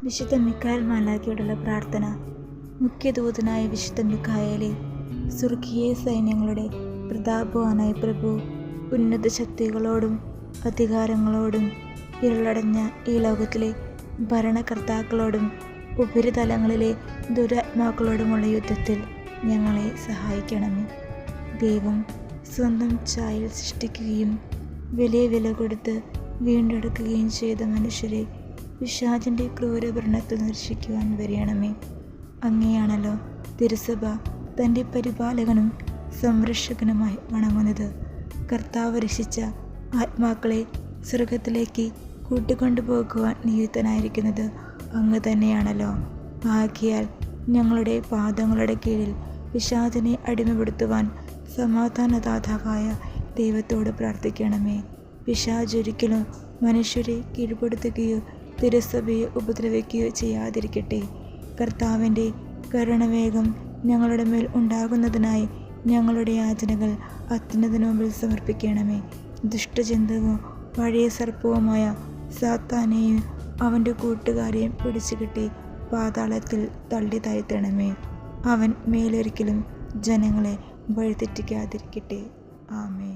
വിശുദ്ധ മിഖായേൽ മാലാഖയോടുള്ള പ്രാർത്ഥന. മുഖ്യദൂതനായ വിശുദ്ധ മിഖായേലേ, സ്വർഗീയ സൈന്യങ്ങളുടെ പ്രതാപവാനായ പ്രഭു, ഉന്നത ശക്തികളോടും അധികാരങ്ങളോടും ഇരുളടഞ്ഞ ഈ ലോകത്തിലെ ഭരണകർത്താക്കളോടും ഉപരിതലങ്ങളിലെ ദുരാത്മാക്കളോടുമുള്ള യുദ്ധത്തിൽ ഞങ്ങളെ സഹായിക്കണമേ. ദൈവം സ്വന്തം ഛായയിൽ സൃഷ്ടിക്കുകയും വലിയ വില കൊടുത്ത് വീണ്ടെടുക്കുകയും ചെയ്ത മനുഷ്യരെ പിശാചിൻ്റെ ക്രൂരഭരണത്തിൽ രക്ഷിക്കുവാൻ വരയണമേ. അങ്ങനെയാണല്ലോ തിരുസഭ തൻ്റെ പരിപാലകനും സംരക്ഷകനുമായി വണങ്ങുന്നത്. കർത്താവ് രക്ഷിച്ച ആത്മാക്കളെ സ്വർഗത്തിലേക്ക് കൂട്ടിക്കൊണ്ടുപോകുവാൻ നിയുക്തനായിരിക്കുന്നത് അങ്ങ് തന്നെയാണല്ലോ. ആകയാൽ ഞങ്ങളുടെ പാദങ്ങളുടെ കീഴിൽ പിശാചിനെ അടിമപ്പെടുത്തുവാൻ സമാധാനദാതാവായ ദൈവത്തോട് പ്രാർത്ഥിക്കണമേ. പിശാച് ഒരിക്കലും മനുഷ്യരെ കീഴ്പ്പെടുത്തുകയോ തിരുസഭയെ ഉപദ്രവിക്കുകയോ ചെയ്യാതിരിക്കട്ടെ. കർത്താവിൻ്റെ കരുണവേഗം ഞങ്ങളുടെ മേൽ ഉണ്ടാകുന്നതിനായി ഞങ്ങളുടെ യാചനകൾ അത്യുന്നതന് മുമ്പിൽ സമർപ്പിക്കണമേ. ദുഷ്ടജന്തുവും പഴയ സർപ്പവുമായ സാത്താനെയും അവൻ്റെ കൂട്ടുകാരെയും പിടിച്ചുകെട്ടി പാതാളത്തിൽ തള്ളി താഴ്ത്തണമേ. അവൻ മേലൊരിക്കലും ജനങ്ങളെ വഴിതെറ്റിക്കാതിരിക്കട്ടെ. ആമേൻ.